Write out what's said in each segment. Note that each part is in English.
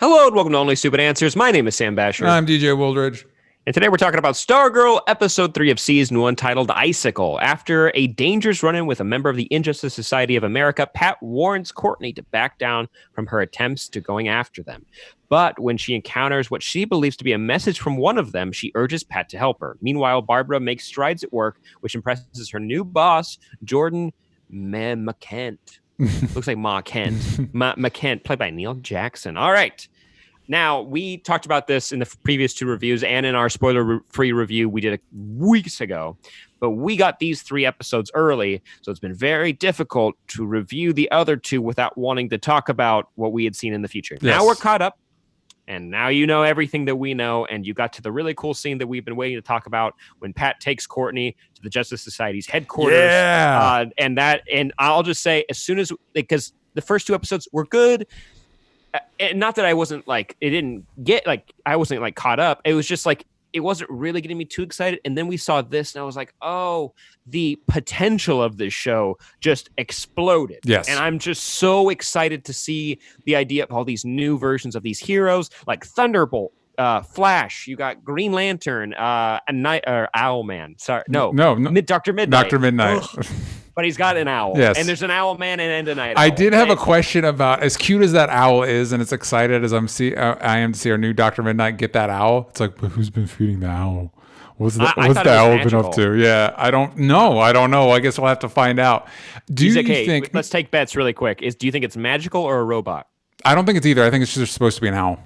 Hello and welcome to Only Stupid Answers. My name is Sam Basher. I'm DJ Wooldridge. And today we're talking about Stargirl, Episode 3 of Season 1, titled Icicle. After a dangerous run-in with a member of the Injustice Society of America, Pat warns Courtney to back down from her attempts to going after them. But when she encounters what she believes to be a message from one of them, she urges Pat to help her. Meanwhile, Barbara makes strides at work, which impresses her new boss, Jordan Mahkent. Looks like Ma Kent. Mahkent, played by Neil Jackson. All right. Now, we talked about this in the previous two reviews and in our spoiler-free review we did weeks ago, but we got these 3 episodes early, so it's been very difficult to review the other 2 without wanting to talk about what we had seen in the future. Yes. Now we're caught up, and now you know everything that we know, and you got to the really cool scene that we've been waiting to talk about when Pat takes Courtney to the Justice Society's headquarters. Yeah. And I'll just say, as soon as, because the first 2 episodes were good, and not that I wasn't like, it didn't get like, I wasn't like caught up. It was just like, it wasn't really getting me too excited. And then we saw this and I was like, oh, the potential of this show just exploded. Yes. And I'm just so excited to see the idea of all these new versions of these heroes like Thunderbolt, Flash, you got Green Lantern, Owlman. Sorry. No. Dr. Midnight. Dr. Midnight. But he's got an owl. Yes. And there's an owl man and a night owl. I did have a question about, as cute as that owl is, and as excited as I am to see our new Dr. Midnight get that owl. It's like, but who's been feeding the owl? What's the owl been up to? Yeah, I don't know. I guess we'll have to find out. Do you think? Let's take bets really quick. Do you think it's magical or a robot? I don't think it's either. I think it's just supposed to be an owl.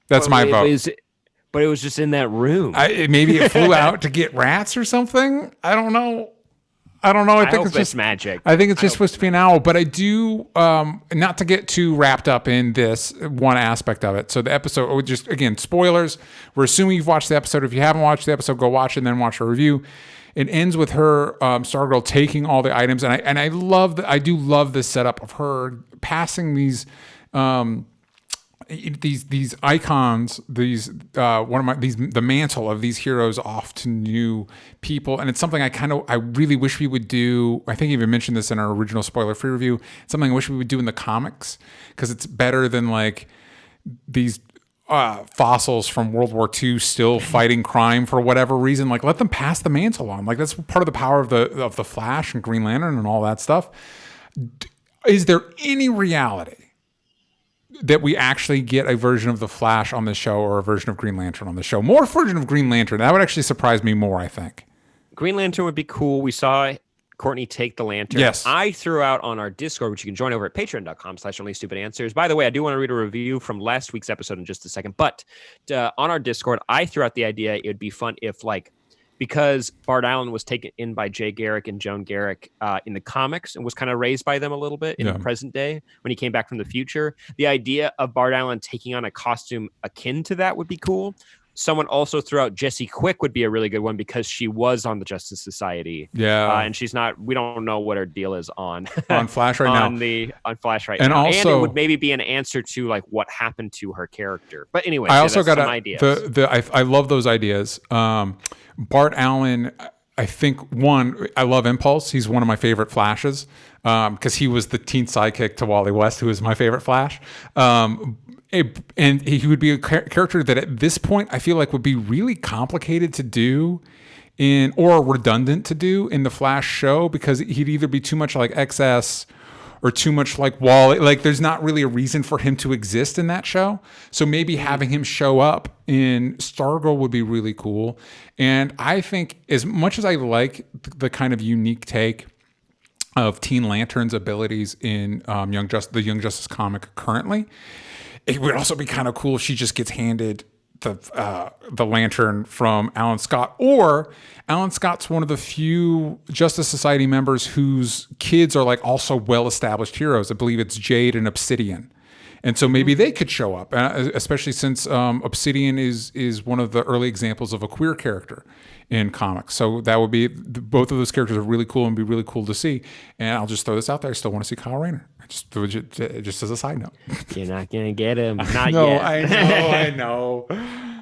That's my vote. But it was just in that room. Maybe it flew out to get rats or something. I don't know. I think it's just magic. I think it's just supposed to be an owl, but I do not to get too wrapped up in this one aspect of it. So the episode, just again, spoilers. We're assuming you've watched the episode. If you haven't watched the episode, go watch it and then watch a review. It ends with her, Stargirl, taking all the items, and I do love the setup of her passing these icons, the mantle of these heroes off to new people. And it's something I really wish we would do. I think I even mentioned this in our original spoiler-free review. It's something I wish we would do in the comics, because it's better than like these fossils from World War II still fighting crime for whatever reason. Like, let them pass the mantle on. Like, that's part of the power of the Flash and Green Lantern and all that stuff. Is there any reality that we actually get a version of the Flash on the show or a version of Green Lantern on the show? More version of Green Lantern. That would actually surprise me more, I think. Green Lantern would be cool. We saw Courtney take the lantern. Yes. I threw out on our Discord, which you can join over at patreon.com/onlystupidanswers. By the way, I do want to read a review from last week's episode in just a second. But on our Discord, I threw out the idea it would be fun if, like, because Bart Allen was taken in by Jay Garrick and Joan Garrick in the comics and was kind of raised by them a little bit in the present day when he came back from the future. The idea of Bart Allen taking on a costume akin to that would be cool. Someone also threw out Jesse Quick would be a really good one because she was on the Justice Society. Yeah. And she's not, we don't know what her deal is on Flash right now. On Flash right and now. Also, and it would maybe be an answer to like what happened to her character. But anyway, I also got some ideas. I love those ideas. Bart Allen, I think, I love Impulse. He's one of my favorite Flashes because he was the teen sidekick to Wally West, who is my favorite Flash. And he would be a character that at this point I feel like would be really complicated to do or redundant to do in the Flash show, because he'd either be too much like XS or too much like Wally. Like, there's not really a reason for him to exist in that show. So maybe having him show up in Stargirl would be really cool. And I think, as much as I like the kind of unique take of Teen Lantern's abilities in the Young Justice comic currently, it would also be kind of cool if she just gets handed the lantern from Alan Scott, or Alan Scott's one of the few Justice Society members whose kids are like also well-established heroes. I believe it's Jade and Obsidian. And so maybe they could show up, especially since Obsidian is one of the early examples of a queer character in comics. So that would be, both of those characters are really cool and be really cool to see. And I'll just throw this out there. I still want to see Kyle Rayner. Just as a side note. You're not going to get him. Not no, yet. I know.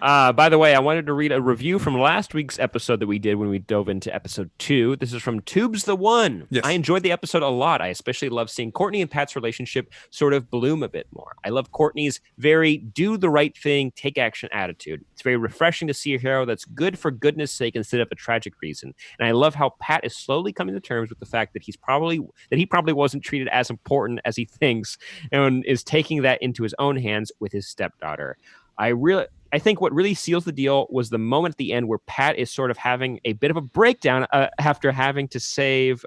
By the way, I wanted to read a review from last week's episode that we did when we dove into episode 2. This is from Tubes the One. Yes. I enjoyed the episode a lot. I especially love seeing Courtney and Pat's relationship sort of bloom a bit more. I love Courtney's very do the right thing, take action attitude. It's very refreshing to see a hero that's good for goodness sake instead of a tragic reason. And I love how Pat is slowly coming to terms with the fact that he probably wasn't treated as important as he thinks, and is taking that into his own hands with his stepdaughter. I think what really seals the deal was the moment at the end where Pat is sort of having a bit of a breakdown after having to save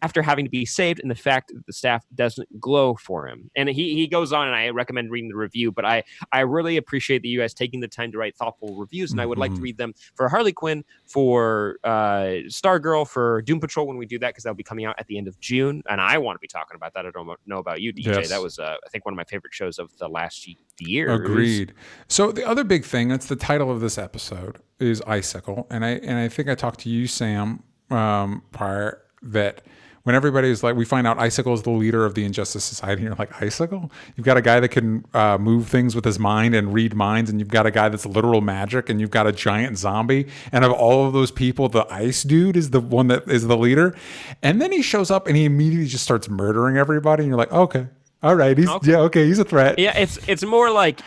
after having to be saved, and the fact that the staff doesn't glow for him. And he goes on, and I recommend reading the review, but I really appreciate that you guys taking the time to write thoughtful reviews, and I would like to read them for Harley Quinn, for Stargirl, for Doom Patrol when we do that, because that'll be coming out at the end of June, and I want to be talking about that. I don't know about you, DJ. Yes. That was, I think, one of my favorite shows of the last year. Agreed. So the other big thing, that's the title of this episode, is Icicle, and I think I talked to you, Sam, prior, that when everybody's like, we find out Icicle is the leader of the Injustice Society, and you're like, Icicle? You've got a guy that can move things with his mind and read minds, and you've got a guy that's literal magic, and you've got a giant zombie, and of all of those people, the ice dude is the one that is the leader. And then he shows up and he immediately just starts murdering everybody, and you're like, okay, all right, he's a threat. Yeah, it's more like,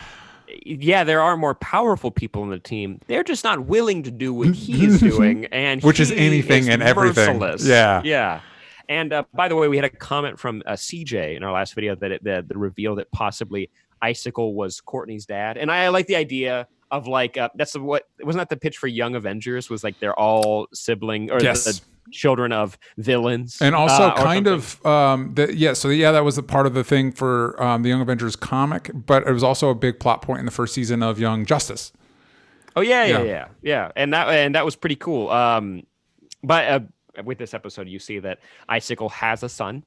yeah, there are more powerful people in the team. They're just not willing to do what he's doing, and which is anything and everything. Merciless. Yeah. And by the way, we had a comment from CJ in our last video that the reveal that possibly Icicle was Courtney's dad, and I like the idea of like wasn't that the pitch for Young Avengers, was like they're all sibling or the children of villains, and also that was a part of the thing for the Young Avengers comic, but it was also a big plot point in the first season of Young Justice. Oh yeah, and that was pretty cool. But with this episode, you see that Icicle has a son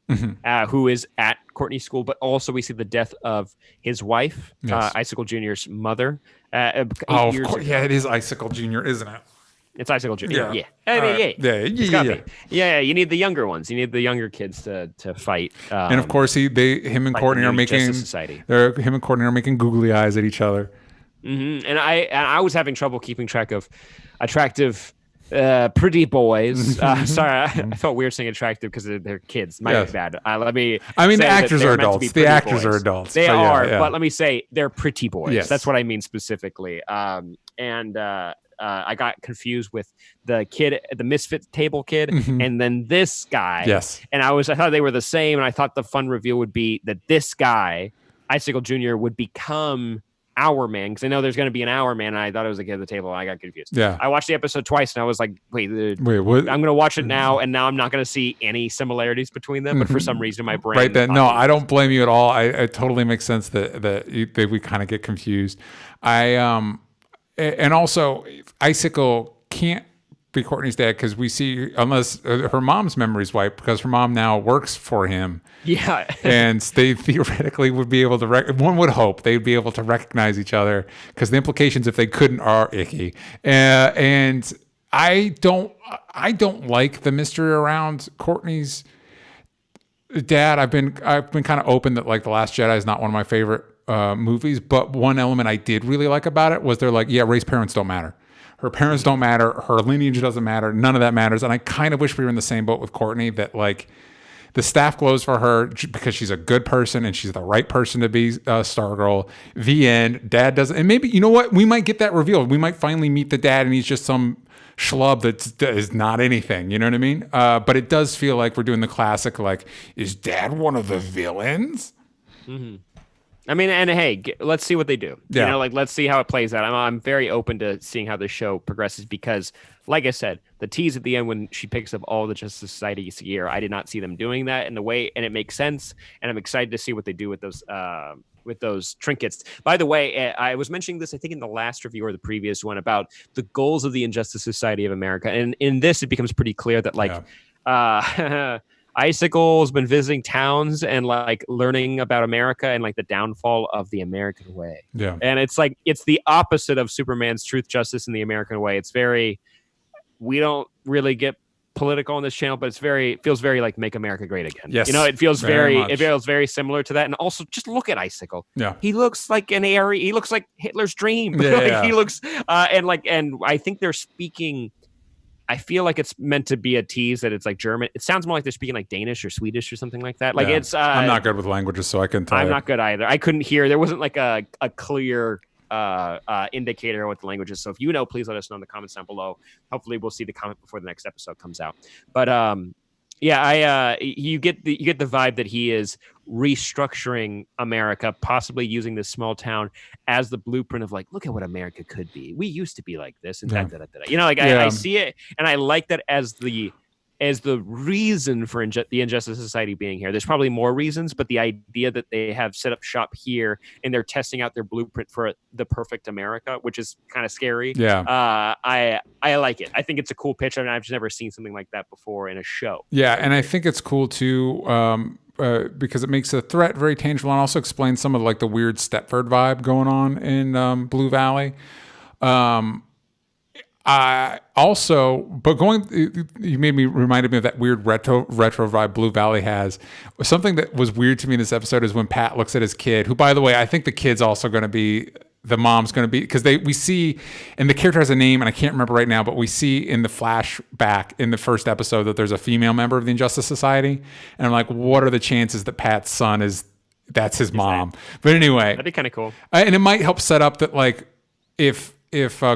who is at Courtney's school, but also we see the death of his wife, Icicle Jr.'s mother. It is Icicle Jr., isn't it? It's Icicle Jr. Yeah. You need the younger ones. You need the younger kids to fight. And of course, him and Courtney are making googly eyes at each other. Mm-hmm. And I was having trouble keeping track of attractive, pretty boys. Sorry, I felt weird saying attractive because they're kids. My bad. The actors are adults. The actors are adults. They are, but let me say they're pretty boys. Yes. That's what I mean specifically. I got confused with the kid, the Misfit table kid, and then this guy. Yes. And I thought they were the same, and I thought the fun reveal would be that this guy, Icicle Jr., would become Our Man, because I know there's going to be an Our Man, and I thought it was the kid at the table, and I got confused. Yeah. I watched the episode twice, and I was like, wait, what? I'm going to watch it now, and now I'm not going to see any similarities between them, but for some reason, my brain... Right then, no, I don't blame you at all. It totally makes sense that we kind of get confused. And also, Icicle can't be Courtney's dad because we see, unless her mom's memory's wiped, because her mom now works for him. Yeah. And they theoretically would be able to, one would hope they'd be able to recognize each other, because the implications, if they couldn't, are icky. And I don't like the mystery around Courtney's dad. I've been kind of open that like The Last Jedi is not one of my favorite movies, but one element I did really like about it was they're like, yeah, race parents don't matter. Her parents don't matter. Her lineage doesn't matter. None of that matters. And I kind of wish we were in the same boat with Courtney, that like the staff glows for her because she's a good person and she's the right person to be Stargirl. The end. Dad doesn't. And maybe, you know what? We might get that revealed. We might finally meet the dad and he's just some schlub that is not anything. You know what I mean? But it does feel like we're doing the classic, like, is dad one of the villains? Mm-hmm. I mean, and hey, let's see what they do. Yeah. You know, like, let's see how it plays out. I'm very open to seeing how this show progresses because, like I said, the tease at the end when she picks up all the Justice Society gear, I did not see them doing that in the way, and it makes sense. And I'm excited to see what they do with those trinkets. By the way, I was mentioning this, I think, in the last review or the previous one about the goals of the Injustice Society of America. And in this, it becomes pretty clear that, like, Icicle's been visiting towns and like learning about America and like the downfall of the American way. Yeah. And it's like, it's the opposite of Superman's Truth, Justice, and the American Way. It's very, we don't really get political on this channel, but it feels very like Make America Great Again. Yes, it feels very very similar to that. And also just look at Icicle. Yeah. He looks like he looks like Hitler's dream. Yeah. He looks and I think they're speaking. I feel like it's meant to be a tease that it's like German. It sounds more like they're speaking like Danish or Swedish or something like that. Like it's. I'm not good with languages, so I couldn't tell. I'm not good either. I couldn't hear. There wasn't like a clear indicator of what the language is. So if you know, please let us know in the comments down below. Hopefully, we'll see the comment before the next episode comes out. But you get the vibe that he is restructuring America, possibly using this small town as the blueprint of like, look at what America could be. We used to be like this, and I see it, and I like that as the reason for the Injustice Society being here. There's probably more reasons, but the idea that they have set up shop here and they're testing out their blueprint for the perfect America, which is kind of scary. Yeah. I like it. I think it's a cool pitch. I mean, I've just never seen something like that before in a show. Yeah, and I think it's cool too, because it makes the threat very tangible and also explains some of like the weird Stepford vibe going on in Blue Valley. You reminded me of that weird retro vibe Blue Valley has. Something that was weird to me in this episode is when Pat looks at his kid, who, by the way, I think the kid's also going to be, the mom's going to be, because we see, and the character has a name, and I can't remember right now, but we see in the flashback in the first episode that there's a female member of the Injustice Society. And I'm like, what are the chances that Pat's son that's his mom? But anyway. That'd be kind of cool. And it might help set up that, like, if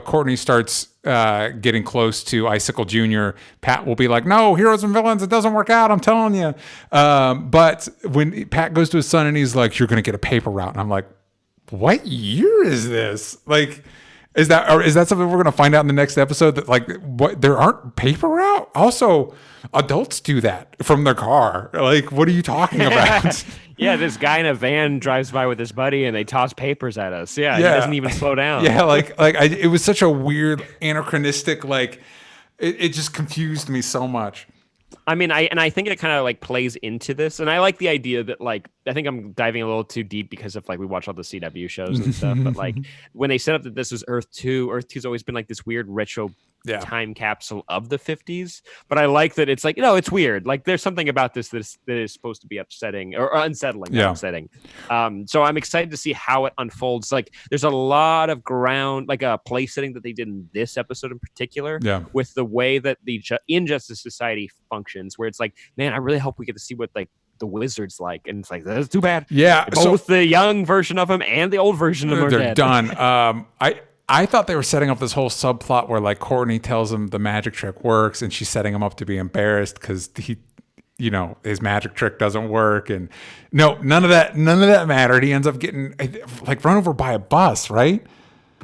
Courtney starts getting close to Icicle Jr., Pat will be like, no, heroes and villains, it doesn't work out, I'm telling you. But when Pat goes to his son and he's like, you're going to get a paper route. And I'm like, what year is this? Like, is that something we're going to find out in the next episode, that like there aren't paper route? Also, adults do that from their car. Like, what are you talking about? Yeah, this guy in a van drives by with his buddy and they toss papers at us. Yeah. He doesn't even slow down. Yeah, it was such a weird anachronistic, like it just confused me so much. I mean, I think it kind of like plays into this, and I like the idea that like I think I'm diving a little too deep because of like we watch all the CW shows and stuff, but like when they set up that this was Earth 2's always been like this weird retro time capsule of the 50s, but I like that it's like, it's weird. Like there's something about this that is supposed to be upsetting or unsettling, upsetting. So I'm excited to see how it unfolds. Like there's a lot of ground, like a place setting that they did in this episode in particular, with the way that the Injustice Society functions, where it's like, man, I really hope we get to see what like the Wizard's like, and it's like, that's too bad. Yeah, both the young version of him and the old version of him are they're dead. Done. I thought they were setting up this whole subplot where like Courtney tells him the magic trick works, and she's setting him up to be embarrassed because he, his magic trick doesn't work. And no, none of that mattered. He ends up getting like run over by a bus, right?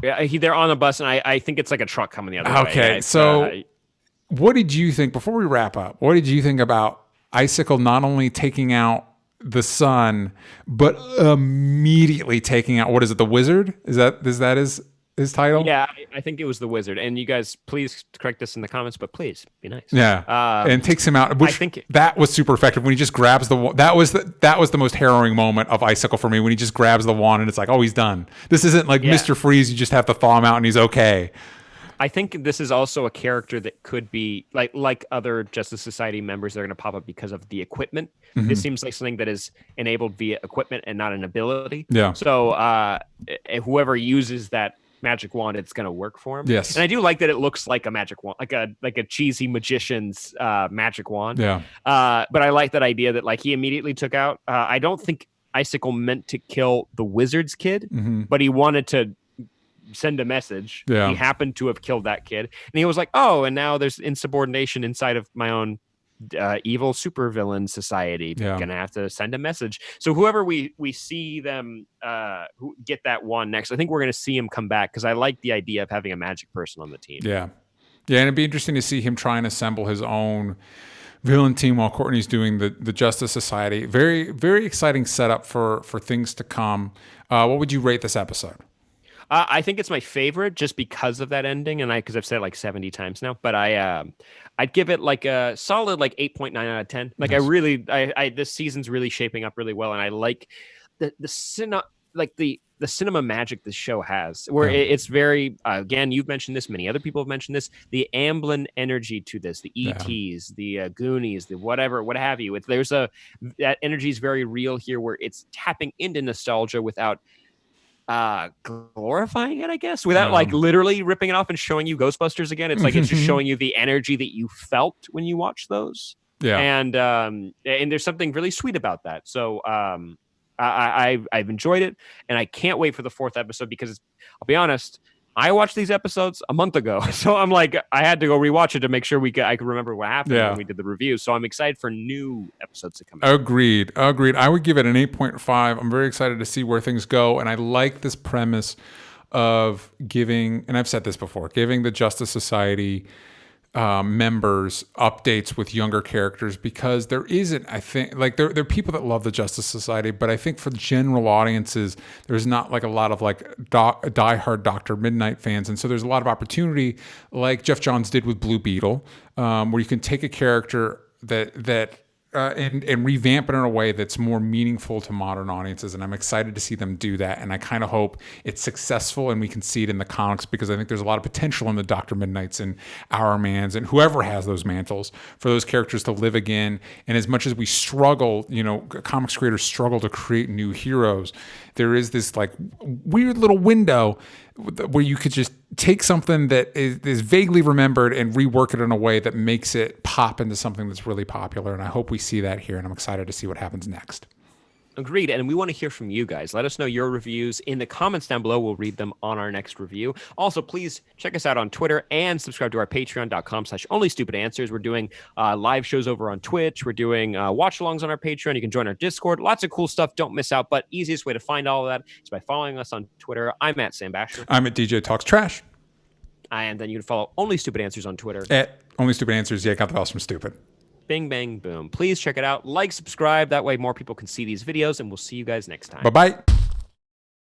Yeah, they're on a bus, and I think it's like a truck coming the other way. Okay, so what did you think, before we wrap up, what did you think about Icicle not only taking out the sun, but immediately taking out, what is it, the Wizard? Is that his title? Yeah, I think it was the Wizard. And you guys, please correct us in the comments, but please be nice. Yeah, and takes him out. Which, I think that was super effective when he just grabs the wand. That was the most harrowing moment of Icicle for me, when he just grabs the wand and it's like, oh, he's done. This isn't like Mr. Freeze. You just have to thaw him out and he's okay. I think this is also a character that could be like other Justice Society members that are going to pop up because of the equipment. Mm-hmm. This seems like something that is enabled via equipment and not an ability. Yeah. So whoever uses that magic wand, it's going to work for him. Yes. And I do like that it looks like a magic wand, like a cheesy magician's magic wand. Yeah. But I like that idea that like he immediately took out. I don't think Icicle meant to kill the Wizard's kid, but he wanted to send a message. Yeah. He happened to have killed that kid, and he was like, oh, and now there's insubordination inside of my own evil supervillain society. Gonna have to send a message. So whoever we see them who get that one next, I think we're gonna see him come back, because I like the idea of having a magic person on the team. Yeah, and it'd be interesting to see him try and assemble his own villain team while Courtney's doing the Justice Society. Very, very exciting setup for things to come. What would you rate this episode? I think it's my favorite just because of that ending, and because I've said it like 70 times now. But I'd give it like a solid like 8.9 out of 10. Like nice. I this season's really shaping up really well, and I like the the cinema magic this show has, where it's very, again, you've mentioned this, many other people have mentioned this, the Amblin energy to this, the ETs, the Goonies, the whatever, what have you. That energy is very real here, where it's tapping into nostalgia without glorifying it, I guess, without like literally ripping it off and showing you Ghostbusters again. It's like it's just showing you the energy that you felt when you watched those. And there's something really sweet about that. So I've enjoyed it, and I can't wait for the 4th episode, because I'll be honest, I watched these episodes a month ago, so I'm like, I had to go rewatch it to make sure I could remember what happened when we did the review. So I'm excited for new episodes to come out. Agreed. I would give it an 8.5. I'm very excited to see where things go, and I like this premise of giving, and I've said this before, giving the Justice Society members updates with younger characters, because there isn't, I think, like there are people that love the Justice Society, but I think for general audiences, there's not like a lot of like diehard Dr. Midnight fans. And so there's a lot of opportunity, like Jeff Johns did with Blue Beetle, where you can take a character and revamp it in a way that's more meaningful to modern audiences. And I'm excited to see them do that. And I kind of hope it's successful and we can see it in the comics, because I think there's a lot of potential in the Dr. Midnights and Hourmans and whoever has those mantles for those characters to live again. And as much as we struggle, comics creators struggle to create new heroes, there is this like weird little window where you could just take something that is vaguely remembered and rework it in a way that makes it pop into something that's really popular. And I hope we see that here, and I'm excited to see what happens next. Agreed. And we want to hear from you guys. Let us know your reviews in the comments down below. We'll read them on our next review. Also, please check us out on Twitter and subscribe to our patreon.com/onlystupidanswers. We're doing live shows over on Twitch. We're doing watch-alongs on our Patreon. You can join our Discord. Lots of cool stuff. Don't miss out. But easiest way to find all of that is by following us on Twitter. I'm at Sam Basher. I'm at DJ Talks Trash. And then you can follow Only Stupid Answers on Twitter. At Only Stupid Answers. Yeah, got the bells from Stupid. Bing, bang, boom. Please check it out. Like, subscribe. That way more people can see these videos, and we'll see you guys next time. Bye-bye.